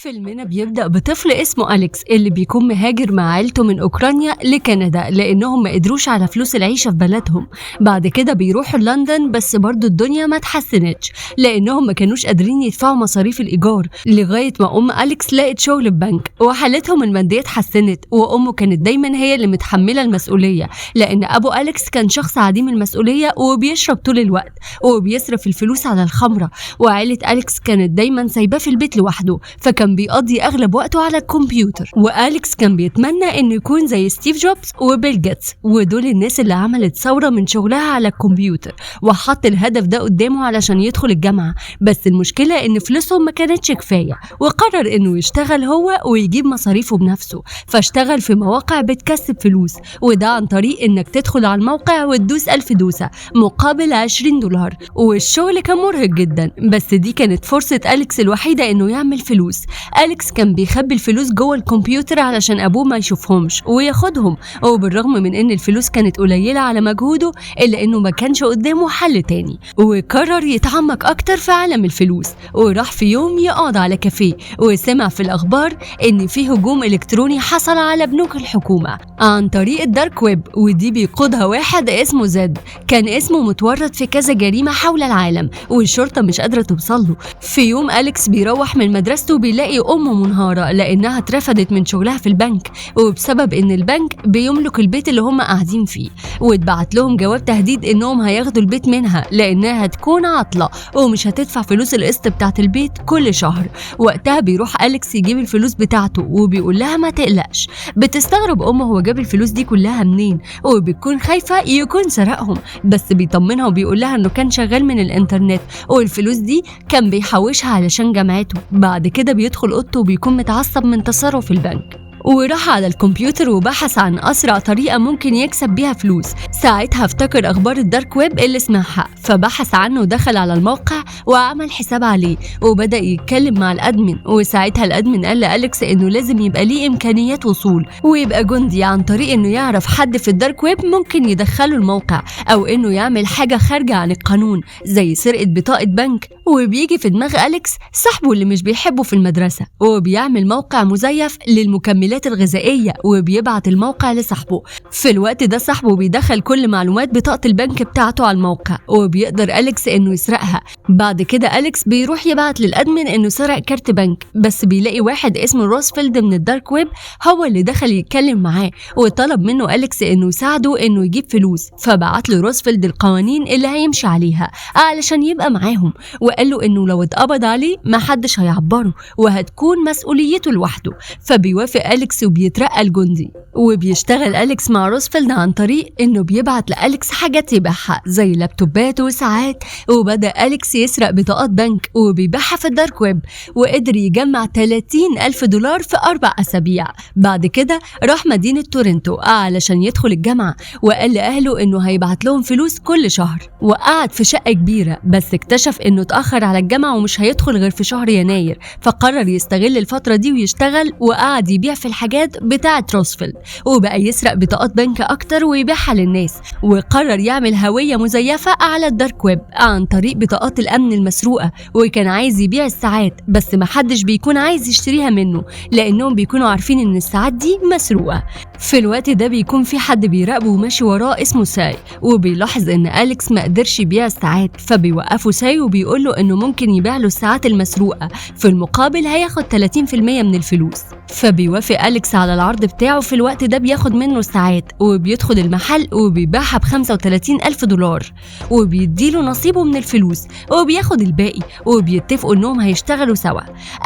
فيلمنا بيبدأ بطفل اسمه أليكس اللي بيكون مهاجر مع عيلته من أوكرانيا لكندا لأنهم ما قدروش على فلوس العيشة في بلدهم. بعد كده بيروحوا لندن بس برضو الدنيا ما تحسنتش لأنهم ما كانوش قادرين يدفعوا مصاريف الإيجار لغاية ما أم أليكس لقت شغل في بنك وحالتهم المادية اتحسنت، وأمه كانت دايما هي اللي متحملة المسؤولية لأن أبو أليكس كان شخص عديم المسؤولية وبيشرب طول الوقت وبيصرف الفلوس على الخمرة، وعيلة أليكس كانت دايما سايباه في البيت لوحده فكان بيقضي أغلب وقته على الكمبيوتر. وأليكس كان بيتمنى إنه يكون زي ستيف جوبز وبيل جيتس، ودول الناس اللي عملت ثورة من شغلها على الكمبيوتر، وحط الهدف ده قدامه علشان يدخل الجامعة. بس المشكلة إن فلوسهم ما كانتش كفاية، وقرر إنه يشتغل هو ويجيب مصاريفه بنفسه، فاشتغل في مواقع بتكسب فلوس، وده عن طريق إنك تدخل على الموقع وتدوس 1000 دوسة مقابل $20. والشغل كان مرهق جدا، بس دي كانت فرصة أليكس الوحيدة إنه يعمل فلوس. أليكس كان بيخبي الفلوس جوه الكمبيوتر علشان أبوه ما يشوفهمش وياخدهم، وبالرغم من إن الفلوس كانت قليلة على مجهوده إلا إنه ما كانش قدامه حل تاني، وقرر يتعمق أكتر في عالم الفلوس. وراح في يوم يقعد على كافيه وسمع في الأخبار إن في هجوم إلكتروني حصل على بنوك الحكومة عن طريق الدارك ويب، ودي بيقودها واحد اسمه زد كان اسمه متورط في كذا جريمة حول العالم والشرطة مش قادرة توصله. في يوم أليكس بيروح من مدرسته بيلاقي أمه منهارة لأنها اترفدت من شغلها في البنك، وبسبب إن البنك بيملك البيت اللي هم قاعدين فيه، واتبعت لهم جواب تهديد إنهم هياخدوا البيت منها لأنها هتكون عاطلة ومش هتدفع فلوس القسط بتاعت البيت كل شهر. وقتها بيروح أليكس يجيب الفلوس بتاعته وبيقول لها ما تقلقش. بتستغرب أمه هو جاب الفلوس دي كلها منين، وبتكون خايفة يكون سرقهم، بس بيطمنها وبيقول لها إنه كان شغال من الإنترنت والفلوس دي كان بيحوشها علشان جامعته. بعد كده بيدخل أوضته وبيكون متعصب من تصرف البنك، وراح على الكمبيوتر وبحث عن أسرع طريقة ممكن يكسب بيها فلوس. ساعتها افتكر أخبار الدارك ويب اللي سمعها، فبحث عنه ودخل على الموقع وعمل حساب عليه وبدأ يتكلم مع الأدمن. وساعتها الأدمن قال لأليكس إنه لازم يبقى ليه إمكانيات وصول ويبقى جندي عن طريق إنه يعرف حد في الدارك ويب ممكن يدخله الموقع، أو إنه يعمل حاجة خارجة عن القانون زي سرقة بطاقة بنك. وبيجي في دماغ أليكس صاحبه اللي مش بيحبه في المدرسة وبيعمل موقع مزيف للمكملات الغذائية وبيبعت الموقع لصاحبه. في الوقت ده صاحبه بيدخل كل معلومات بطاقة البنك بتاعته على الموقع وبيقدر أليكس إنه يسرقها. بعد كده أليكس بيروح يبعت للأدمن إنه سرق كارت بنك، بس بيلاقي واحد اسمه روزفلد من الدارك ويب هو اللي دخل يتكلم معاه وطلب منه أليكس إنه يساعده إنه يجيب فلوس، فبعت له روزفلد القوانين اللي هيمشي عليها علشان يبقى معاهم، وقال له إنه لو اتقبض عليه محدش هيعبره وهتكون مسؤوليته لوحده. فبيوافق أليكس وبيترقى الجندي، وبيشتغل أليكس مع روزفلد عن طريق إنه بيبعت لأليكس حاجات يبيعها زي لابتوبات وساعات. وبدأ أليكس يسرق بطاقات بنك وبيبيعها في الدارك ويب، وقدر يجمع $30,000 في 4 أسابيع. بعد كده راح مدينة تورنتو علشان يدخل الجامعة، وقال لأهله إنه هيبعت لهم فلوس كل شهر، وقعد في شقة كبيرة بس اكتشف إنه اتأخر على الجامعة ومش هيدخل غير في شهر يناير، فقرر يستغل الفترة دي ويشتغل، وقعد يبيع في الحاجات بتاعة روزفلد وبقى يسرق بطاقات بنك أكتر ويبيعها للناس. وقرر يعمل هوية مزيفة على الدارك ويب عن طريق بطاقات الأمن المسروقة، وكان عايز يبيع الساعات بس محدش بيكون عايز يشتريها منه لأنهم بيكونوا عارفين إن الساعات دي مسروقة. في الوقت ده بيكون في حد بيراقبه وماشي وراه اسمه ساي، وبيلاحظ إن أليكس ما قدرش يبيع الساعات، فبيوقفه ساي وبيقول له إنه ممكن يبيع له الساعات المسروقة في المقابل هياخد 30% من الفلوس. فبيوافق أليكس على العرض بتاعه. في الوقت ده بياخد منه الساعات وبيدخل المحل وبيبيعها $35,000 وبيديله نصيبه من الفلوس وبياخد الباقي، وبيتفقوا انهم هيشتغلوا سوا.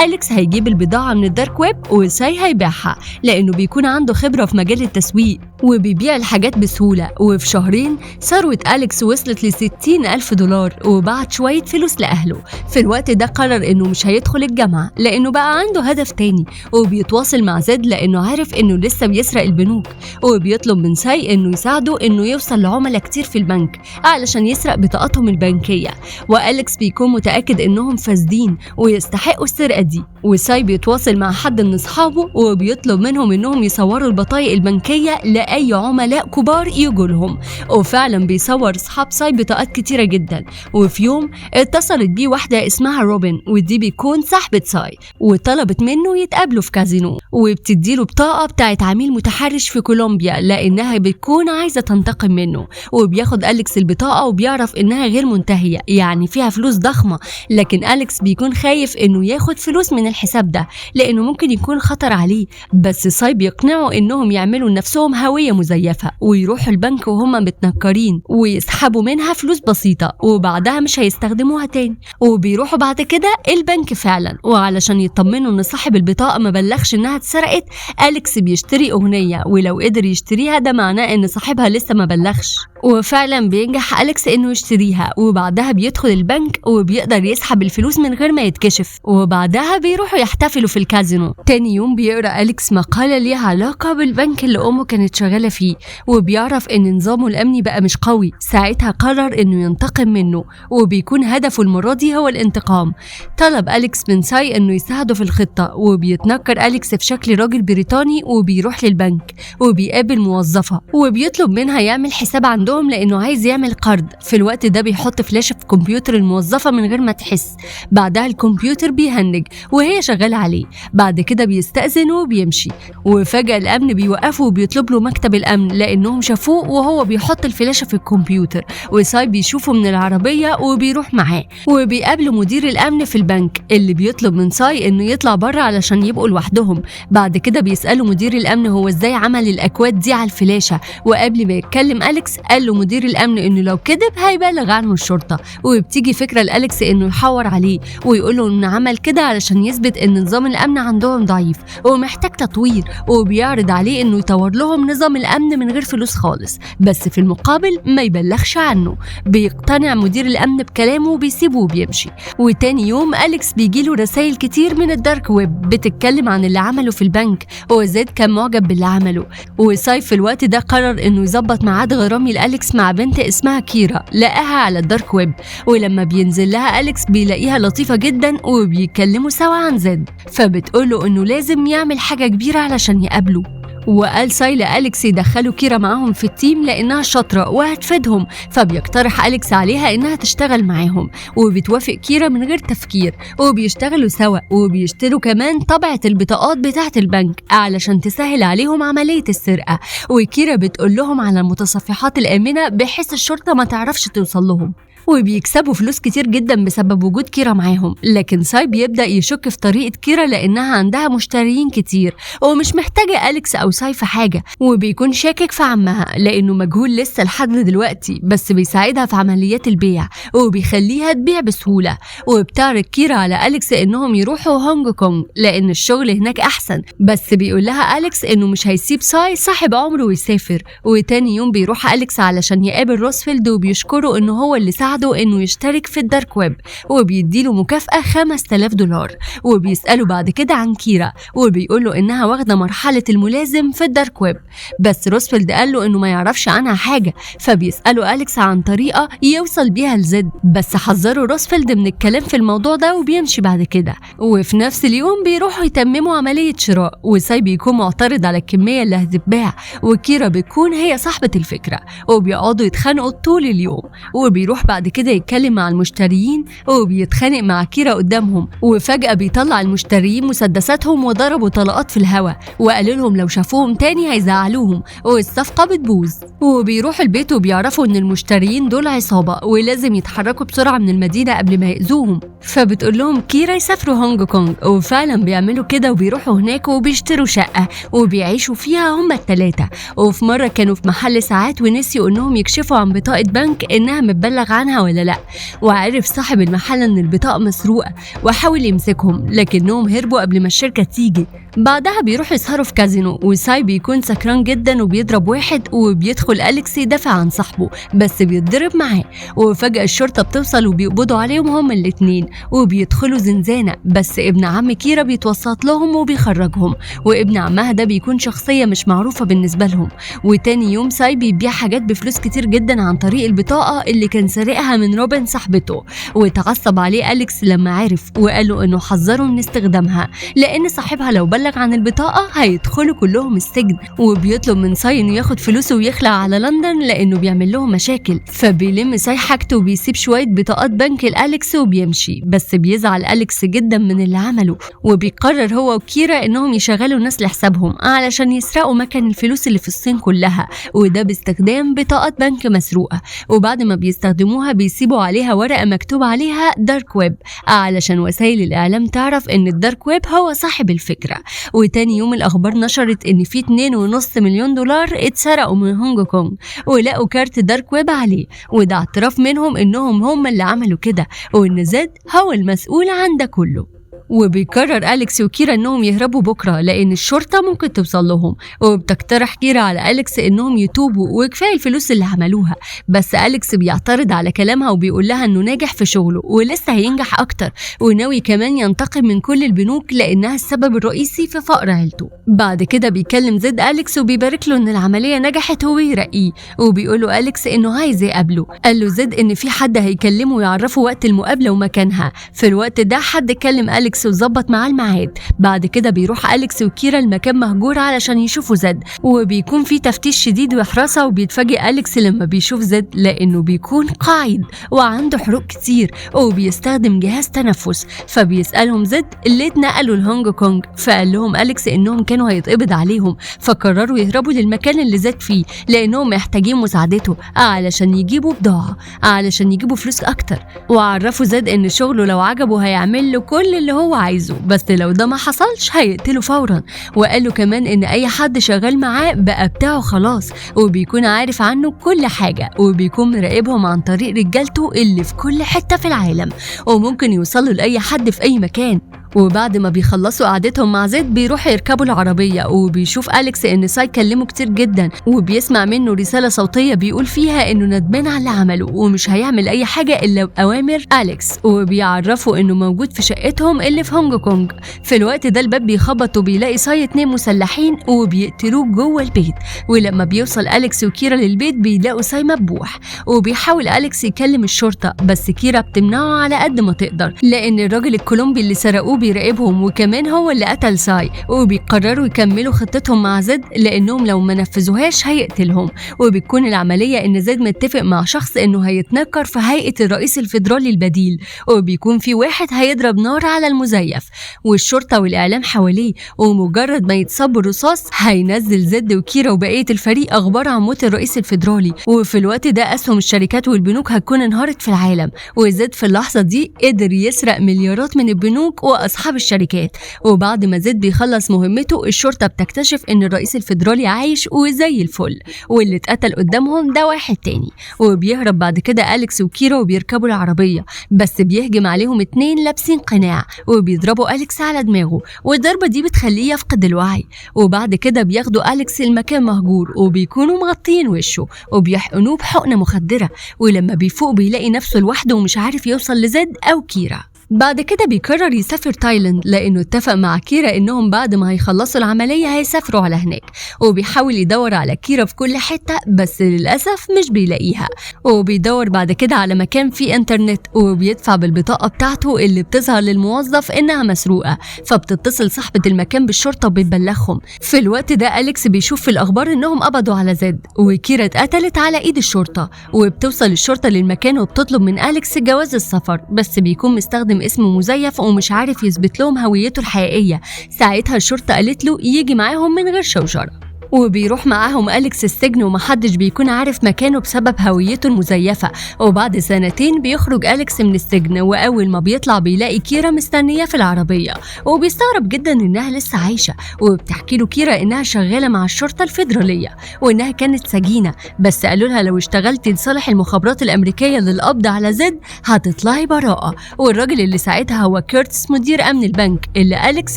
أليكس هيجيب البضاعة من الدارك ويب وساي هيبيعها لأنه بيكون عنده خبرة في مجال التسويق وبيبيع الحاجات بسهولة. وفي شهرين ثروة أليكس وصلت $60,000 وبعت شوية فلوس لأهله. في الوقت ده قرر انه مش هيدخل الجامعة لأنه بقى عنده هدف تاني، وبيتواصل مع زد لأنه عارف انه لسه بيسرق البنوك، وبيطلب من ساي انه يساعده انه يوصل لعملاء كتير في البنك علشان يسرق بطاقاتهم البنكية. وأليكس بيكون متأكد انهم فاسدين ويستحقوا السرقة دي، وساي بيتواصل مع حد من اصحابه وبيطلب منهم انهم يصوروا البطايق البنكية أي عملاء كبار يجوا لهم. وفعلا بيصور أصحاب ساي بطاقات كتيرة جدا. وفي يوم اتصلت بيه واحدة اسمها روبن، ودي بيكون صاحبة ساي، وطلبت منه يتقابلوا في كازينو، وبتديله بطاقة بتاعت عميل متحرش في كولومبيا لأنها بتكون عايزة تنتقم منه. وبياخد أليكس البطاقة وبيعرف إنها غير منتهية، يعني فيها فلوس ضخمة، لكن أليكس بيكون خايف إنه ياخد فلوس من الحساب ده لأنه ممكن يكون خطر عليه. بس ساي بيقنعوا إنهم يعملوا لنفسهم هوية مزيفة ويروحوا البنك وهم متنكرين ويسحبوا منها فلوس بسيطة، وبعدها مش هيستخدموها تاني. وبيروحوا بعد كده البنك فعلا، وعلشان يطمنوا إن صاحب البطاقة ما بلغش إنها اتسرقت، أليكس بيشتري أغنية، ولو قدر يشتريها ده معناه إن صاحبها لسه ما بلغش. وفعلا بينجح أليكس إنه يشتريها، وبعدها بيدخل البنك وبيقدر يسحب الفلوس من غير ما يتكشف، وبعدها بيروحوا يحتفلوا في الكازينو. تاني يوم بيقرأ أليكس مقالة ليها علاقة بالبنك اللي أمه كانت شغالة فيه، وبيعرف إن نظامه الأمني بقى مش قوي. ساعتها قرر إنه ينتقم منه، وبيكون هدفه المرة دي هو الانتقام. طلب أليكس من ساي إنه يساعده في الخطة، وبيتنكر أليكس في شكل راجل بريطاني وبيروح للبنك وبيقابل موظفة وبيطلب منها يعمل حساب عندهم لأنه عايز يعمل قرض. في الوقت ده بيحط فلاشة في كمبيوتر الموظفة من غير ما تحس، بعدها الكمبيوتر بيهنج وهي شغالة عليه. بعد كده بيستأذن وبيمشي، وفجأة الأمن بيوقفه وبيطلب له مكتب الأمن لأنهم شافوه وهو بيحط الفلاشة في الكمبيوتر. وساي بيشوفه من العربية وبيروح معاه، وبيقابلوا مدير الأمن في البنك اللي بيطلب من ساي إنه يطلع بره علشان يبقوا لوحدهم. بعد كده بيسألوا مدير الأمن هو إزاي عمل الأكواد دي على الفلاشة، وقبل ما يتكلم أليكس قال له مدير الأمن إنه لو كذب هيبلغ عنه الشرطة. وبتيجي فكرة لأليكس إنه يحور عليه ويقول له إنه عمل كده علشان يثبت إن نظام الأمن عندهم ضعيف ومحتاج تطوير، وبيعرض عليه إنه يطور لهم نظام الأمن من غير فلوس خالص، بس في المقابل ما يبلغش عنه. بيقتنع مدير الأمن بكلامه وبيسيبه وبيمشي. وتاني يوم أليكس بيجيله رسائل كتير من الدارك ويب بتتكلم عن اللي عمله في البنك، وزيد كان معجب باللي عمله. وساي في الوقت ده قرر إنه يظبط ميعاد غرامي لأليكس مع بنت اسمها كيرا لقاها على الدارك ويب، ولما بينزل لها أليكس بيلاقيها لطيفة جدا وبيتكلموا سوا عن زيد، فبتقوله إنه لازم يعمل حاجة كبيرة علشان يقابله. وقال ساي لأليكس يدخلوا كيرا معاهم في التيم لأنها شاطرة وهتفيدهم، فبيقترح أليكس عليها إنها تشتغل معاهم، وبتوافق كيرا من غير تفكير، وبيشتغلوا سوا وبيشتروا كمان طبعة البطاقات بتاعة البنك علشان تسهل عليهم عملية السرقة. وكيرا بتقول لهم على المتصفحات الآمنة بحيث الشرطة ما تعرفش توصل لهم، وبيكسبوا فلوس كتير جدا بسبب وجود كيرا معاهم. لكن ساي بيبدأ يشك في طريقة كيرا لأنها عندها مشتريين كتير ومش محتاجة أليكس أو ساي في حاجة، وبيكون شاكك في عمها لأنه مجهول لسه لحد دلوقتي، بس بيساعدها في عمليات البيع وبيخليها تبيع بسهولة. وبتعرض كيرا على أليكس إنهم يروحوا هونج كونج لأن الشغل هناك أحسن، بس بيقول لها أليكس إنه مش هيسيب ساي صاحب عمره ويسافر. وتاني يوم بيروح أليكس علشان يقابل روزفيلد وبيشكره إنه هو اللي ساعده إنه يشترك في الدارك ويب، وبيديله مكافأة $5000. وبيسأله بعد كده عن كيرا وبيقوله إنها واخدة مرحلة الملازم في الدارك ويب، بس روزفيلد قاله إنه ما يعرفش عنها حاجة، فبيسأله أليكس عن طريقة يوصل بيها لزد، بس حذره روزفيلد من الكلام في الموضوع ده وبيمشي بعد كده. وفي نفس اليوم بيروحوا يتمموا عملية شراء، وساي بيكون معترض على الكمية اللي هتتباع، وكيرا بتكون هي صاحبة الفكرة، وبيقعدوا يتخانقوا طول اليوم. وبيروح بعد كده يتكلم مع المشتريين وبيتخانق مع كيرا قدامهم، وفجأة بيطلع المشتريين مسدساتهم وضربوا طلقات في الهواء، وقالوا لهم لو شافوهم تاني هيزعلوهم، والصفقة بتبوظ. وبيروحوا البيت وبيعرفوا ان المشتريين دول عصابة ولازم يتحركوا بسرعة من المدينة قبل ما يأذوهم، فبتقول لهم كيرا يسافروا هونج كونج، وفعلا بيعملوا كده وبيروحوا هناك وبيشتروا شقة وبيعيشوا فيها هما التلاتة. وفي مرة كانوا في محل ساعات ونسيوا انهم يكشفوا عن بطاقة بنك انها متبلغ عنها ولا لا، وعرف صاحب المحل ان البطاقة مسروقة وحاول يمسكهم لكنهم هربوا قبل ما الشركة تيجي. بعدها بيروح يسهروا في كازينو، وساي بيكون سكران جدا وبيضرب واحد، وبيدخل أليكس يدافع عن صاحبه بس بيتضرب معاه. وفجأة الشرطة بتوصل وبيقبضوا عليهم هما الاتنين وبيدخلوا زنزانة، بس ابن عم كيرا بيتوسط لهم وبيخرجهم، وابن عمها ده بيكون شخصية مش معروفة بالنسبة لهم. وتاني يوم ساي بيبيع حاجات بفلوس كتير جدا عن طريق البطاقة اللي كان سارقها من روبن صاحبته، وتعصب عليه أليكس لما عرف وقال له انه حذره من استخدامها لان صاحبها لو بلغ عن البطاقة هيدخلوا كلهم السجن. وبيطلب من ساي انه ياخد فلوسه ويخلع على لندن لانه بيعمل لهم مشاكل. فبيلم ساي حاجته وبيسيب شوية بطاقات بنك لأليكس وبيمشي. بس بيزعل أليكس جدا من اللي عمله، وبيقرر هو وكيرا انهم يشغلوا ناس لحسابهم علشان يسرقوا مكان الفلوس اللي في الصين كلها، وده باستخدام بطاقات بنك مسروقة. وبعد ما بيستخدموها بيسيبوا عليها ورقة مكتوب عليها دارك ويب علشان وسائل الإعلام تعرف ان الدارك ويب هو صاحب الفكرة. وتاني يوم الأخبار نشرت ان في 2.5 مليون دولار اتسرقوا من هونج كونج، ولقوا كارت دارك ويب عليه، وده اعتراف منهم انهم هم اللي عملوا كده، وان زد هو المسؤول عن ده كله. وبيقرر أليكس وكيرا انهم يهربوا بكره لان الشرطه ممكن توصل لهم، وبتقترح كيرا على أليكس انهم يتوبوا وكفايه الفلوس اللي عملوها. بس أليكس بيعترض على كلامها وبيقول لها انه ناجح في شغله ولسه هينجح اكتر، وناوي كمان ينتقم من كل البنوك لانها السبب الرئيسي في فقر عيلته. بعد كده بيكلم زد أليكس وبيبارك له ان العمليه نجحت وبيرقيه، وبيقول له أليكس انه عايز يقابله. قال له زد ان في حد هيكلمه ويعرفه وقت المقابله ومكانها. في الوقت ده حد كلم أليكس وظبط معاه الميعاد. بعد كده بيروح أليكس وكيرا المكان مهجور علشان يشوفوا زد، وبيكون في تفتيش شديد وحراسة. وبيتفاجئ أليكس لما بيشوف زد لأنه بيكون قاعد وعنده حروق كتير وبيستخدم جهاز تنفس. فبيسألهم زد اللي اتنقلوا لهونج كونج، فقال لهم أليكس إنهم كانوا هيتقبض عليهم، فقرروا يهربوا للمكان اللي زد فيه لأنهم محتاجين مساعدته علشان يجيبوا بضاعة، علشان يجيبوا فلوس أكتر. وعرفوا زد إن شغله لو عجبه هيعمل له كل اللي هو عايزه، بس لو ده ما حصلش هيقتله فورا. وقالوا كمان ان اي حد شغال معاه بقى بتاعه خلاص، وبيكون عارف عنه كل حاجة، وبيكون مراقبهم عن طريق رجالته اللي في كل حتة في العالم، وممكن يوصلوا لأي حد في أي مكان. وبعد ما بيخلصوا قعدتهم مع زيد بيروحوا يركبوا العربية، وبيشوف أليكس إن ساي كلمه كتير جدا، وبيسمع منه رسالة صوتية بيقول فيها إنه ندمان على اللي عمله ومش هيعمل أي حاجة إلا بأوامر أليكس. وبيعرفوا إنه موجود في شقتهم اللي في هونج كونج. في الوقت ده الباب بيخبط وبيلاقي ساي 2 مسلحين وبيقتلوه جوه البيت. ولما بيوصل أليكس وكيرا للبيت بيلاقوا ساي مذبوح، وبيحاول أليكس يكلم الشرطة، بس كيرا بتمنعه على قد ما تقدر لأن الراجل الكولومبي اللي سرقوه بيراقبهم، وكمان هو اللي قتل ساي. وبيقرروا يكملوا خطتهم مع زد لانهم لو ما نفذوهاش هيقتلهم. وبتكون العمليه ان زد متفق مع شخص انه هيتنكر في هيئه الرئيس الفيدرالي البديل، وبيكون في واحد هيضرب نار على المزيف والشرطه والاعلام حواليه. ومجرد ما يتصاب بالرصاص هينزل زد وكيرا وبقيه الفريق اخبار عن موت الرئيس الفيدرالي. وفي الوقت ده اسهم الشركات والبنوك هتكون انهارت في العالم، وزد في اللحظه دي قدر يسرق مليارات من البنوك واصحاب الشركات. وبعد ما زد بيخلص مهمته الشرطه بتكتشف ان الرئيس الفيدرالي عايش وزي الفل، واللي اتقتل قدامهم ده واحد تاني. وبيهرب بعد كده أليكس وكيرا وبيركبوا العربيه، بس بيهجم عليهم 2 لابسين قناع وبيضربوا أليكس على دماغه، والضربه دي بتخليه يفقد الوعي. وبعد كده بياخدوا أليكس المكان مهجور وبيكونوا مغطين وشه وبيحقنوه بحقنه مخدره، ولما بيفوق بيلاقي نفسه لوحده ومش عارف يوصل لزد او كيرا. بعد كده بيقرر يسافر تايلاند لانه اتفق مع كيرا انهم بعد ما هيخلصوا العمليه هيسافروا على هناك. وبيحاول يدور على كيرا في كل حته بس للاسف مش بيلاقيها. وبيدور بعد كده على مكان فيه انترنت، وبيدفع بالبطاقه بتاعته اللي بتظهر للموظف انها مسروقه، فبتتصل صاحبه المكان بالشرطه وبتبلغهم. في الوقت ده أليكس بيشوف في الاخبار انهم قبضوا على زد، وكيرا اتقتلت على ايد الشرطه. وبتوصل الشرطه للمكان وبتطلب من أليكس جواز السفر، بس بيكون مستخدم اسم مزيف ومش عارف يثبت لهم هويته الحقيقية. ساعتها الشرطة قالت له يجي معاهم من غير شوشرة، وبيروح معاهم أليكس السجن ومحدش بيكون عارف مكانه بسبب هويته المزيفة. وبعد 2 سنين بيخرج أليكس من السجن، وأول ما بيطلع بيلاقي كيرا مستنياه في العربية، وبيستغرب جدا إنها لسه عايشة. وبتحكي له كيرا إنها شغالة مع الشرطة الفيدرالية وإنها كانت سجينة، بس قالوا لها لو اشتغلتي لصالح المخابرات الأمريكية للقبض على زد هتطلعي براءة. والراجل اللي ساعتها هو كيرتس مدير أمن البنك اللي أليكس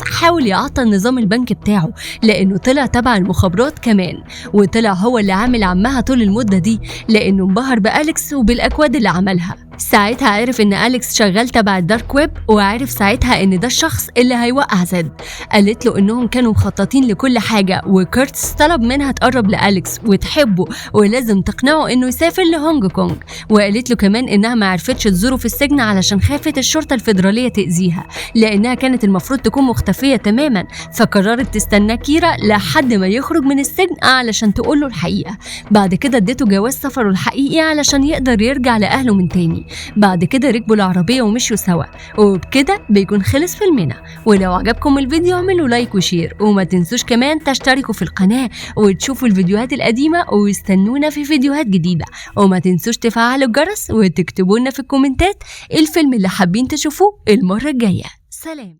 حاول يعطل نظام البنك بتاعه لأنه طلع تبع المخابرات كمان، وطلع هو اللي عامل عمها طول المدة دي لأنه انبهر بأليكس وبالأكواد اللي عملها. ساعتها عرف ان أليكس شغال تبع الدارك ويب، وعرف ساعتها ان ده الشخص اللي هيوقع زد. قالت له انهم كانوا مخططين لكل حاجة، وكيرتس طلب منها تقرب لأليكس وتحبه ولازم تقنعه انه يسافر لهونج كونج. وقالت له كمان انها ما عرفتش تزوره في السجن علشان خافت الشرطة الفيدرالية تأذيها، لانها كانت المفروض تكون مختفية تماما. فقررت تستنى كيرا لحد ما يخرج من السجن علشان تقوله الحقيقة. بعد كده اديته جواز سفره الحقيقي علشان يقدر يرجع لأهله من تاني. بعد كده ركبوا العربية ومشوا سوا. وبكده بيكون خلص فيلمنا. ولو عجبكم الفيديو اعملوا لايك وشير، وما تنسوش كمان تشتركوا في القناة وتشوفوا الفيديوهات القديمة، ويستنونا في فيديوهات جديدة. وما تنسوش تفعلوا الجرس وتكتبوا لنا في الكومنتات الفيلم اللي حابين تشوفوه المرة الجاية. سلام.